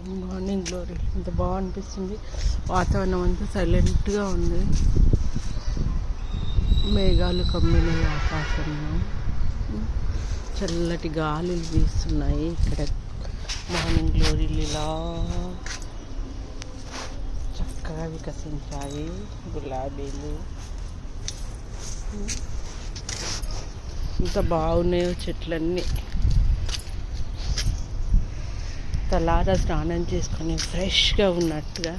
Morning glory ఎంత బాగా అనిపిస్తుంది. వాతావరణం అంతా సైలెంట్గా ఉంది. మేఘాలు కమ్మినాయి ఆకాశంలో. చల్లటి గాలులు వీస్తున్నాయి. ఇక్కడ మార్నింగ్ గ్లోరీలు ఇలా చక్కగా వికసించాయి. గులాబీలు ఎంత బాగున్నాయో చెట్లన్నీ. తలారా స్నానం చేసుకొని ఫ్రెష్గా ఉన్నట్టుగా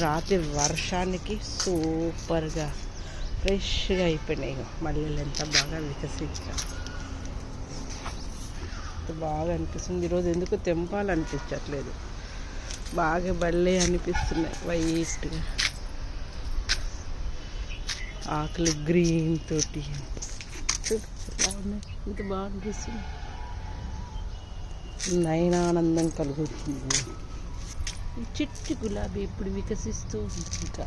రాత్రి వర్షానికి సూపర్గా ఫ్రెష్గా అయిపోయినాయి. మల్లెలు ఎంత బాగా వికసించాయి. బాగా అనిపిస్తుంది. ఈరోజు ఎందుకు తెంపాలనిపించట్లేదు. బాగా బల్లే అనిపిస్తున్నాయి. వైట్గా ఆకులు గ్రీన్ తోటి ఎలా ఉన్నాయి. ఇంత బాగా అనిపిస్తుంది. నయనానందం కలుగుతుంది. ఈ చిట్టి గులాబీ ఇప్పుడు వికసిస్తూ ఉంది. ఇంకా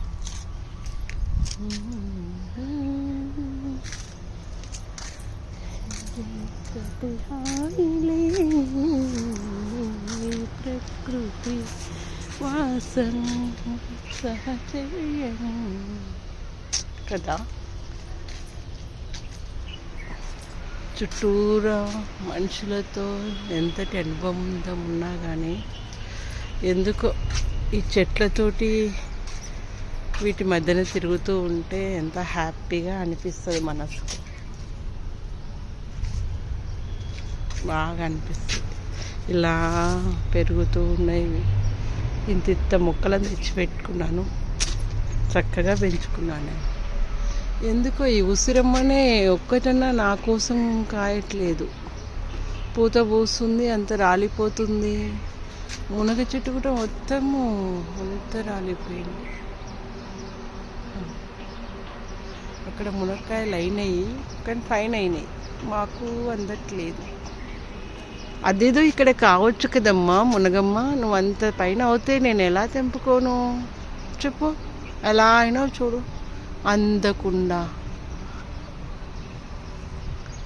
ప్రకృతి వాసం సహచర్యం కదా. చుట్టూరా మనుషులతో ఎంతటి అనుబంధం ఉన్నా కానీ ఎందుకో ఈ చెట్లతోటి వీటి మధ్యన తిరుగుతూ ఉంటే ఎంత హ్యాపీగా అనిపిస్తుంది. మనసుకు బాగా అనిపిస్తుంది. ఇలా పెరుగుతూ ఉన్నాయి. ఇంత మొక్కలను తెచ్చిపెట్టుకున్నాను. చక్కగా పెంచుకున్నాను. ఎందుకో ఈ ఉసిరమ్మనే ఒక్కటన్నా నా కోసం కాయట్లేదు. పూత పూస్తుంది, అంత రాలిపోతుంది. మునగ చెట్టు కూడా మొత్తము అంత రాలిపోయింది. అక్కడ మునక్కాయలు అయినాయి కానీ పైన అయినాయి, మాకు అందట్లేదు. అదేదో ఇక్కడ కావచ్చు కదమ్మా మునగమ్మ. నువ్వు అంత పైన అవుతే నేను ఎలా తెంపుకోను చెప్పు. ఎలా అయినా చూడు అందకుండా.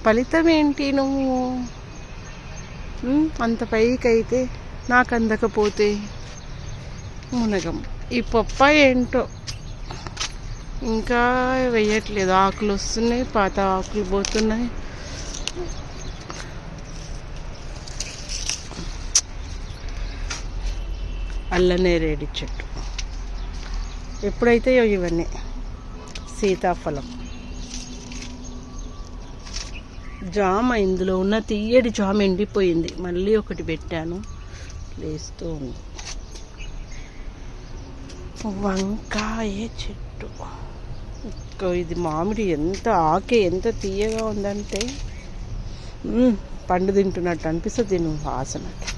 ఫలితం ఏంటి? నువ్వు అంత పైకి అయితే నాకు అందకపోతే మునగం. ఈ పప్పాయ ఏంటో ఇంకా వేయట్లేదు. ఆకులు వస్తున్నాయి, పాత ఆకులు పోతున్నాయి. అల్లనేరేడి చెట్టు ఎప్పుడైతే ఇవన్నీ. సీతాఫలం, జామ, ఇందులో ఉన్న తీయటి జామ ఎండిపోయింది. మళ్ళీ ఒకటి పెట్టాను, లేస్తూ ఉంది. వంకాయ చెట్టు. ఇది మామిడి ఎంత ఆకే ఎంత తీయగా ఉందంటే పండు తింటున్నట్టు అనిపిస్తుంది. దీని వాసనకి.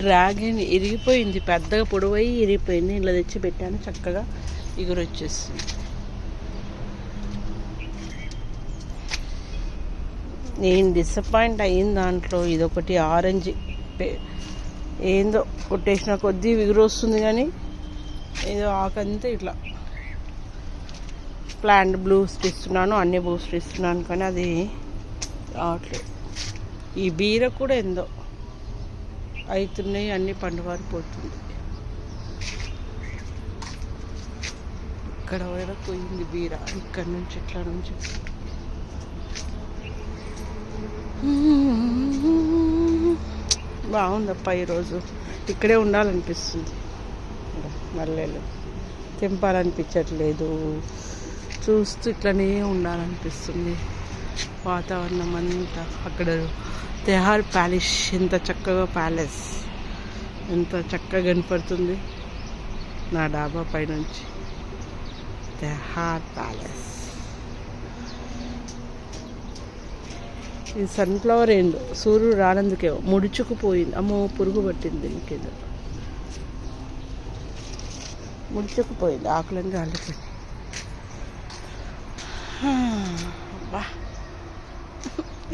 డ్రాగన్ ఇరిగిపోయింది, పెద్దగా పొడవై ఇరిగిపోయింది. ఇలా తెచ్చి పెట్టాను, చక్కగా ఇగురు వచ్చేస్తుంది. నేను డిసప్పాయింట్ అయిన దాంట్లో ఇదొకటి ఆరెంజ్ ఏందో కొట్టేసిన కొద్దీ ఇగురు వస్తుంది కానీ ఏదో ఆకంతా ఇట్లా. ప్లాంట్ బూస్ట్ ఇస్తున్నాను, అన్ని బూస్ట్ ఇస్తున్నాను కానీ అది రావట్లేదు. ఈ బీర కూడా ఏందో అవుతున్నాయి, అన్ని పండువారిపోతుంది. ఇక్కడ వరకు పోయింది బీర, ఇక్కడ నుంచి ఇట్లా నుంచి. బాగుందప్ప ఈరోజు. ఇక్కడే ఉండాలనిపిస్తుంది. మల్లెలు తెంపాలనిపించట్లేదు, చూస్తూ ఇట్లనే ఉండాలనిపిస్తుంది. వాతావరణం అంతా. అక్కడ తెహార్ ప్యాలెస్, ఎంత చక్కగా ప్యాలెస్ ఎంత చక్కగా కనపడుతుంది నా డాబా పైనుంచి. తెహార్ ప్యాలెస్. ఇది సన్ఫ్లవర్ ఏందో సూర్యుడు రానందుకేమో ముడుచుకుపోయింది. అమ్మో పురుగు పట్టింది. ఇంకేదో ముడుచుకుపోయింది, ఆకులన్నీ రాలిపోయింది. అబ్బా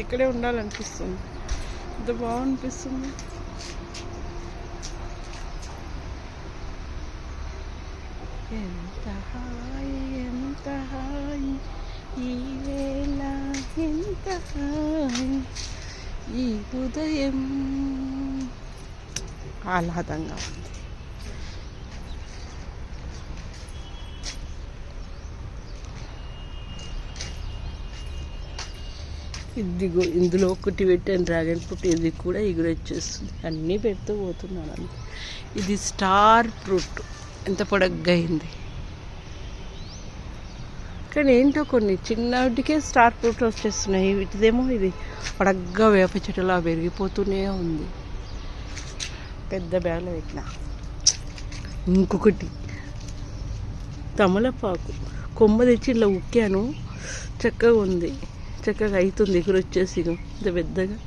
ఇక్కడే ఉండాలనిపిస్తుంది. ఎంత బాగా అనిపిస్తుంది. ఎంత హాయి, ఎంత హాయి ఈ వేళ, ఎంత హాయి ఈ ఉదయం. ఆహ్లాదంగా ఉంది. ఇదిగో ఇందులో ఒకటి పెట్టాను డ్రాగన్ ఫ్రూట్, ఇది కూడా ఎగురొచ్చేస్తుంది. అన్నీ పెడుతూ పోతున్నాను అంతే. ఇది స్టార్ ఫ్రూట్, ఎంత పొడగ్గా అయింది. కానీ ఏంటో కొన్ని చిన్నటికే స్టార్ ఫ్రూట్ వచ్చేస్తున్నాయి. వీటిదేమో ఇది పొడగ్గా వేప చెట్టులా పెరిగిపోతూనే ఉంది. పెద్ద బ్యాగ్లో పెట్టిన. ఇంకొకటి తమలపాకు కొమ్మ తెచ్చి ఇలా ఉక్కాను, చక్కగా ఉంది, చక్కగా అవుతుంది. ఎగురు వచ్చేసి ఇంత పెద్దగా,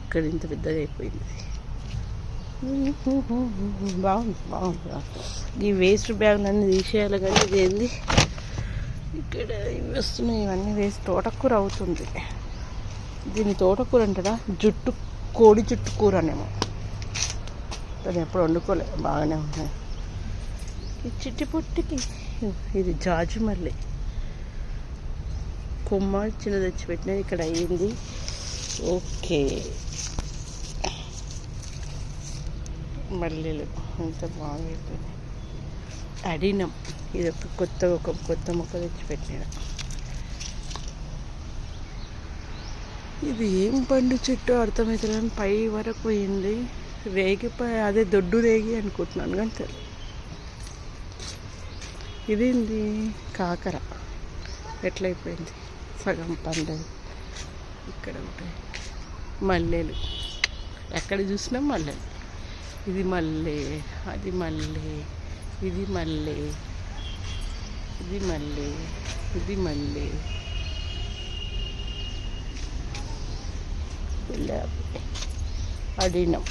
ఇక్కడ ఇంత పెద్దగా అయిపోయింది. బాగుంది బాగుంది. ఈ వేస్ట్ బ్యాగ్లన్నీ తీసేయాలి, కానీ ఇది ఏంది ఇక్కడ ఇవి వస్తున్నాయి, ఇవన్నీ వేసి తోటకూర అవుతుంది. దీన్ని తోటకూర అంటారా, కోడి జుట్టు కూర అనేమో. దాన్ని ఎప్పుడు వండుకోలే, బాగానే ఉన్నాయి. ఈ చిట్టి పొట్టికి ఇది జాజి మల్లె కొమ్మ చిన్న తెచ్చిపెట్టినది ఇక్కడ అయ్యింది. ఓకే, మల్లెలు ఎంత బాగా అయిపోయింది. అడినం, ఇది ఒక కొత్త మొక్క తెచ్చిపెట్టిన. ఇది ఏం పండు చెట్టు అర్థమవుతుంది, పై వరకు పోయింది. రేగిపోయి అదే దొడ్డు రేగి అనుకుంటున్నాను, కానీ తెలియదు. ఇదేంది కాకర, ఎట్లయిపోయింది, సగం పండదు. ఇక్కడ ఉంటాయి మల్లెలు, ఎక్కడ చూసినా మల్లెలు. ఇది మల్లె, అది మల్లె, ఇది మల్లె, ఇది మల్లె, ఇది మల్లె, గులాబీ, అడినం.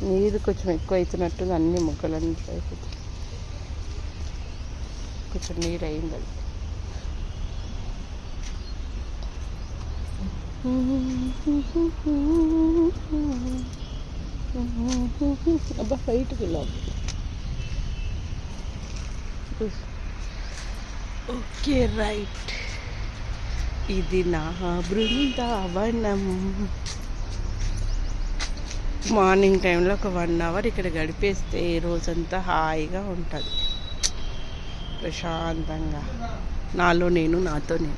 నీరు కొంచెం ఎక్కువ అవుతున్నట్టుంది, అన్ని మొక్కలన్నీ అయిపోతాయి. కొంచెం నీరు అయింది అది. అబ్బా హైట్ గులాబీ. ఓకే రైట్, ఇది నా బృందావనం. మార్నింగ్ టైంలో ఒక 1 అవర్ ఇక్కడ గడిపేస్తే రోజంతా హాయిగా ఉంటుంది, ప్రశాంతంగా. నాలో నేను, నాతో నేను.